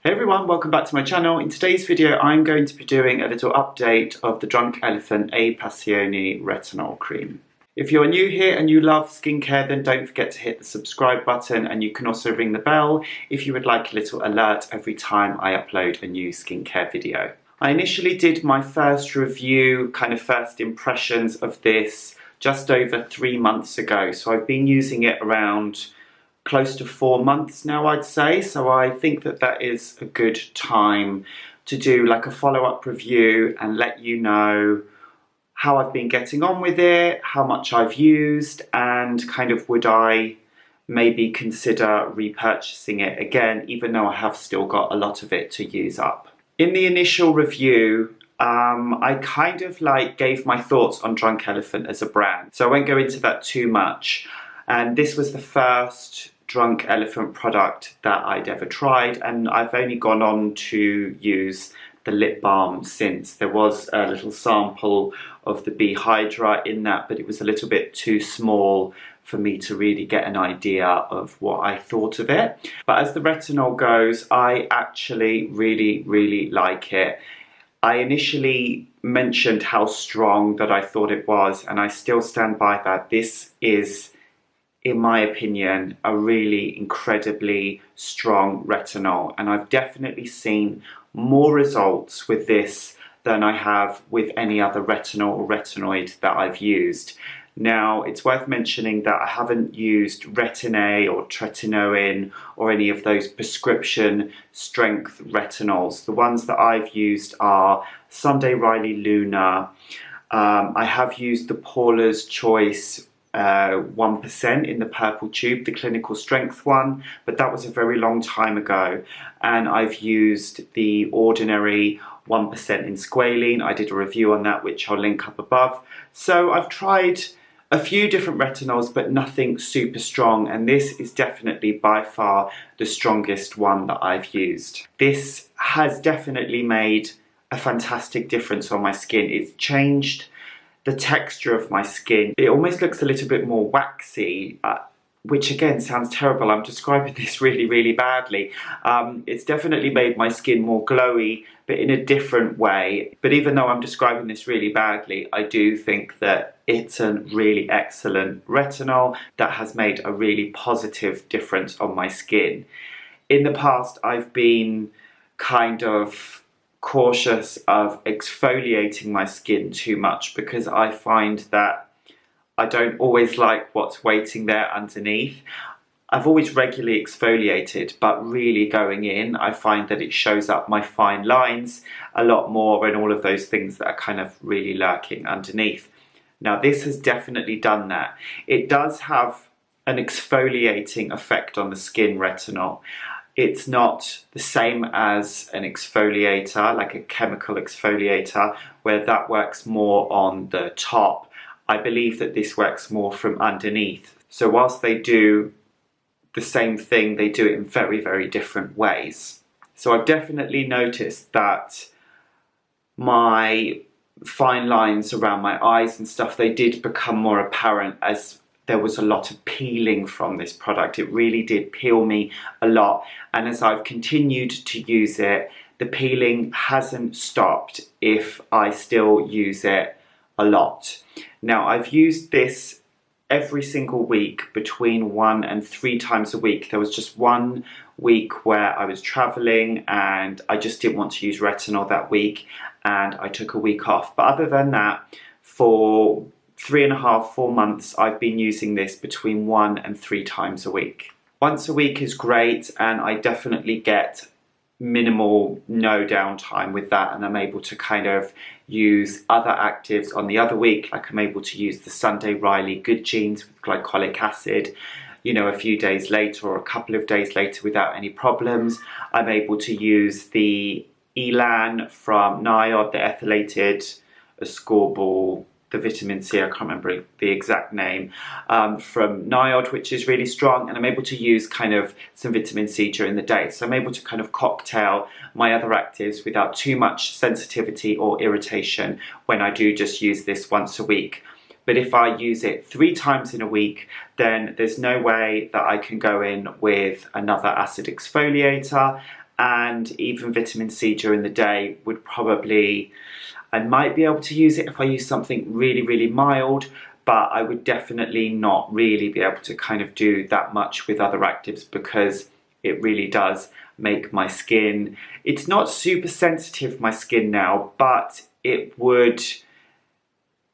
Hey everyone, welcome back to my channel. In today's video I'm going to be doing a little update of the Drunk Elephant A-Passioni Retinol Cream. If you're new here and you love skincare, then don't forget to hit the subscribe button, and you can also ring the bell if you would like a little alert every time I upload a new skincare video. I initially did my first review, first impressions of this just over 3 months ago, so I've been using it around close to 4 months now, I'd say, so I think that that is a good time to do like a follow-up review and let you know how I've been getting on with it, how much I've used, and would I maybe consider repurchasing it again, even though I have still got a lot of it to use up. In the initial review, I gave my thoughts on Drunk Elephant as a brand, so I won't go into that too much. And this was the first Drunk Elephant product that I'd ever tried, and I've only gone on to use the lip balm since. There was a little sample of the Bee Hydra in that, but it was a little bit too small for me to really get an idea of what I thought of it. But as the retinol goes, I actually really like it. I initially mentioned how strong that I thought it was, and I still stand by that. This is, in my opinion, a really incredibly strong retinol, and I've definitely seen more results with this than I have with any other retinol or retinoid that I've used. Now, it's worth mentioning that I haven't used Retin-A or tretinoin or any of those prescription strength retinols. The ones that I've used are Sunday Riley Luna. I have used the Paula's Choice 1% in the purple tube, the clinical strength one, but that was a very long time ago. And I've used the ordinary 1% in squalene. I did a review on that, which I'll link up above. So I've tried a few different retinols, but nothing super strong, and this is definitely by far the strongest one that I've used. This has definitely made a fantastic difference on my skin. It's changed the texture of my skin. It almost looks a little bit more waxy, which again sounds terrible. I'm describing this really badly. It's definitely made my skin more glowy, but in a different way. But even though I'm describing this really badly, I do think that it's a really excellent retinol that has made a really positive difference on my skin. In the past, I've been cautious of exfoliating my skin too much, because I find that I don't always like what's waiting there underneath. I've always regularly exfoliated, but really going in, I find that it shows up my fine lines a lot more and all of those things that are really lurking underneath. Now, this has definitely done that. It does have an exfoliating effect on the skin, retinol. It's not the same as an exfoliator, like a chemical exfoliator, where that works more on the top. I believe that this works more from underneath. So whilst they do the same thing, they do it in very different ways. So I've definitely noticed that my fine lines around my eyes and stuff, they did become more apparent as there was a lot of peeling from this product. It really did peel me a lot, and as I've continued to use it, the peeling hasn't stopped if I still use it a lot. Now, I've used this every single week, between 1 and 3 times a week. There was just one week where I was traveling and I just didn't want to use retinol that week, and I took a week off. But other than that, for 3.5, 4 months, I've been using this between 1 and 3 times a week. Once a week is great, and I definitely get no downtime with that, and I'm able to use other actives on the other week. Like, I'm able to use the Sunday Riley Good Genes with glycolic acid, a few days later or a couple of days later without any problems. I'm able to use the Elan from Niod, the ethylated ascorbyl, the vitamin C, I can't remember the exact name, from Niod, which is really strong, and I'm able to use some vitamin C during the day. So I'm able to cocktail my other actives without too much sensitivity or irritation when I do just use this once a week. But if I use it 3 times in a week, then there's no way that I can go in with another acid exfoliator, and even vitamin C during the day would probably, I might be able to use it if I use something really, really mild, but I would definitely not really be able to kind of do that much with other actives because it really does make my skin, it's not super sensitive, my skin now, but it would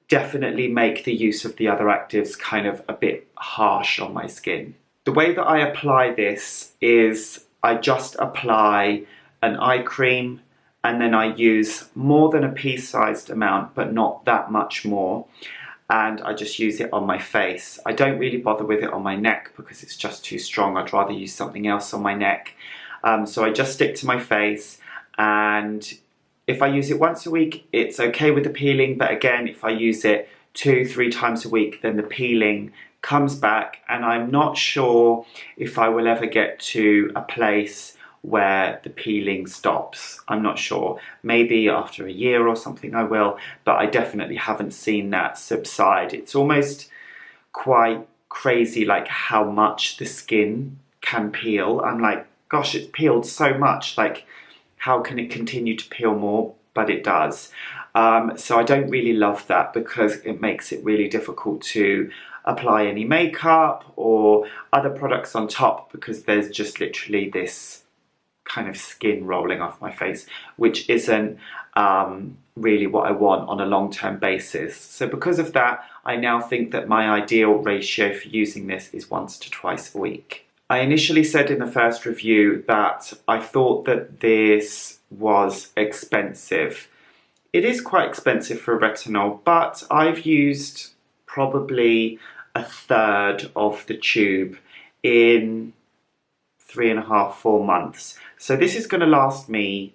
definitely make the use of the other actives kind of a bit harsh on my skin. The way that I apply this is I just apply an eye cream and then I use more than a pea-sized amount, but not that much more. And I just use it on my face. I don't really bother with it on my neck because it's just too strong. I'd rather use something else on my neck. So I just stick to my face, and if I use it once a week, it's okay with the peeling, but again, if I use it 2-3 times a week, then the peeling comes back, and I'm not sure if I will ever get to a place where the peeling stops. I'm not sure. Maybe after a year or something I will, but I definitely haven't seen that subside. It's almost quite crazy like how much the skin can peel. I'm like, gosh, it's peeled so much, like how can it continue to peel more? But it does. So I don't really love that because it makes it really difficult to apply any makeup or other products on top because there's just literally this kind of skin rolling off my face, which isn't really what I want on a long-term basis. So because of that, I now think that my ideal ratio for using this is once to twice a week. I initially said in the first review that I thought that this was expensive. It is quite expensive for a retinol, but I've used probably a third of the tube in 3.5-4 months. So this is going to last me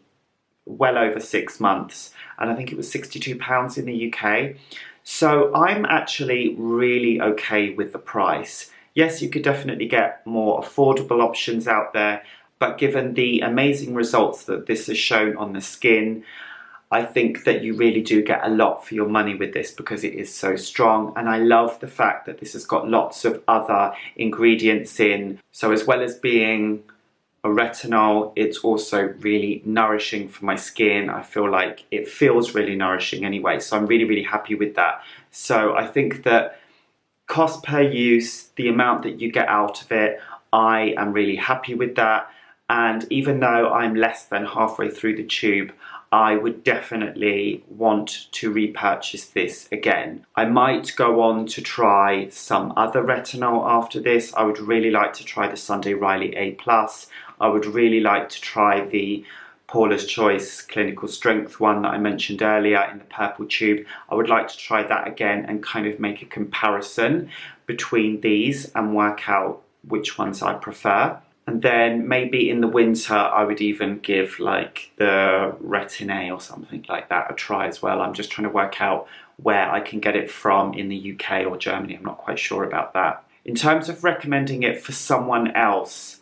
well over 6 months, and I think it was £62 in the UK. So I'm actually really okay with the price. Yes, you could definitely get more affordable options out there, but given the amazing results that this has shown on the skin, I think that you really do get a lot for your money with this because it is so strong, and I love the fact that this has got lots of other ingredients in. So as well as being a retinol, it's also really nourishing for my skin. I feel like it feels really nourishing anyway, so I'm really, really happy with that. So I think that cost per use, the amount that you get out of it, I am really happy with that. And even though I'm less than halfway through the tube, I would definitely want to repurchase this again. I might go on to try some other retinol after this. I would really like to try the Sunday Riley A+. I would really like to try the Paula's Choice Clinical Strength one that I mentioned earlier in the purple tube. I would like to try that again and kind of make a comparison between these and work out which ones I prefer. And then maybe in the winter, I would even give like the Retin-A or something like that a try as well. I'm just trying to work out where I can get it from in the UK or Germany. I'm not quite sure about that. In terms of recommending it for someone else,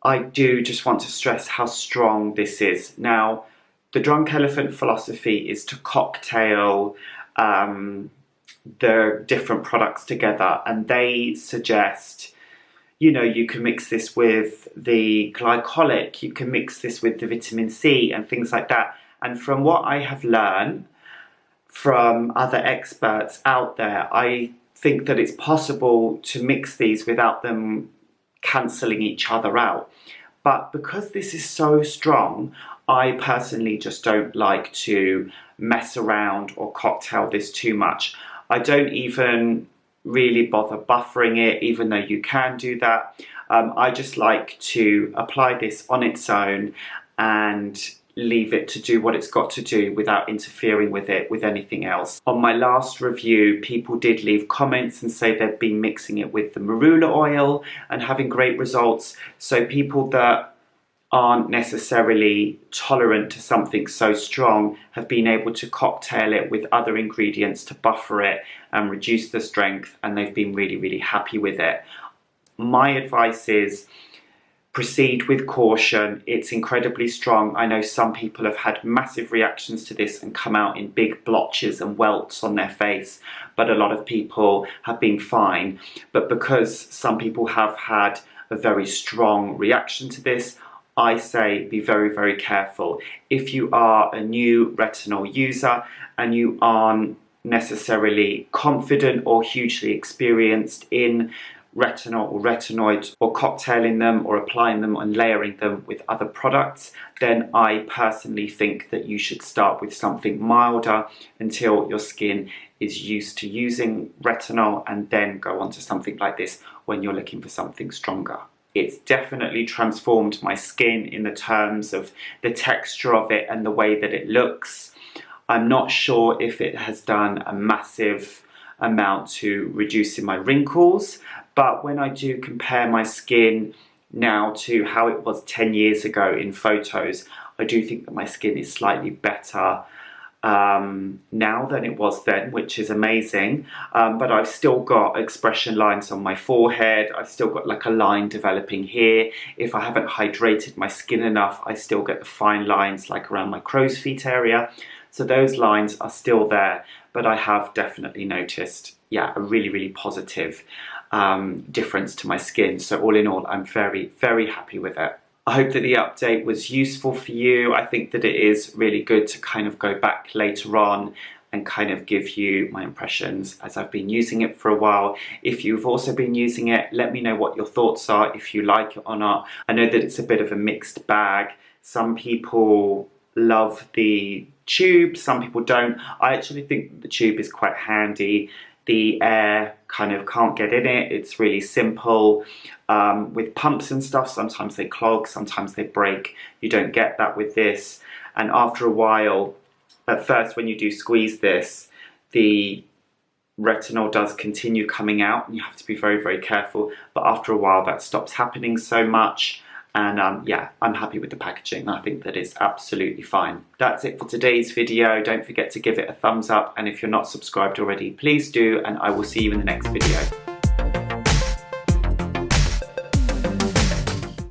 I do just want to stress how strong this is. Now, the Drunk Elephant philosophy is to cocktail the different products together, and they suggest, you know, you can mix this with the glycolic, you can mix this with the vitamin C and things like that. And from what I have learned from other experts out there, I think that it's possible to mix these without them cancelling each other out. But because this is so strong, I personally just don't like to mess around or cocktail this too much. I don't even really bother buffering it, even though you can do that. I just like to apply this on its own and leave it to do what it's got to do without interfering with it with anything else. On my last review, people did leave comments and say they've been mixing it with the marula oil and having great results. So people that aren't necessarily tolerant to something so strong have been able to cocktail it with other ingredients to buffer it and reduce the strength, and they've been really, really happy with it. My advice is proceed with caution. It's incredibly strong. I know some people have had massive reactions to this and come out in big blotches and welts on their face, but a lot of people have been fine. But because some people have had a very strong reaction to this, I say be very, very careful. If you are a new retinol user and you aren't necessarily confident or hugely experienced in retinol or retinoids, or cocktailing them or applying them and layering them with other products, then I personally think that you should start with something milder until your skin is used to using retinol, and then go on to something like this when you're looking for something stronger. It's definitely transformed my skin in the terms of the texture of it and the way that it looks. I'm not sure if it has done a massive amount to reducing my wrinkles, but when I do compare my skin now to how it was 10 years ago in photos, I do think that my skin is slightly better now than it was then, which is amazing. But I've still got expression lines on my forehead. I've still got like a line developing here. If I haven't hydrated my skin enough, I still get the fine lines like around my crow's feet area. So those lines are still there, but I have definitely noticed, yeah, a really, really positive difference to my skin. So all in all, I'm very, very happy with it. I hope that the update was useful for you. I think that it is really good to kind of go back later on and kind of give you my impressions as I've been using it for a while. If you've also been using it, let me know what your thoughts are, if you like it or not. I know that it's a bit of a mixed bag. Some people love the tube, some people don't. I actually think the tube is quite handy. The air kind of can't get in it. It's really simple. With pumps and stuff, sometimes they clog, sometimes they break. You don't get that with this. And after a while, at first when you do squeeze this, the retinol does continue coming out and you have to be very, very careful. But after a while that stops happening so much. And yeah, I'm happy with the packaging. I think that it's absolutely fine. That's it for today's video. Don't forget to give it a thumbs up. And if you're not subscribed already, please do. And I will see you in the next video.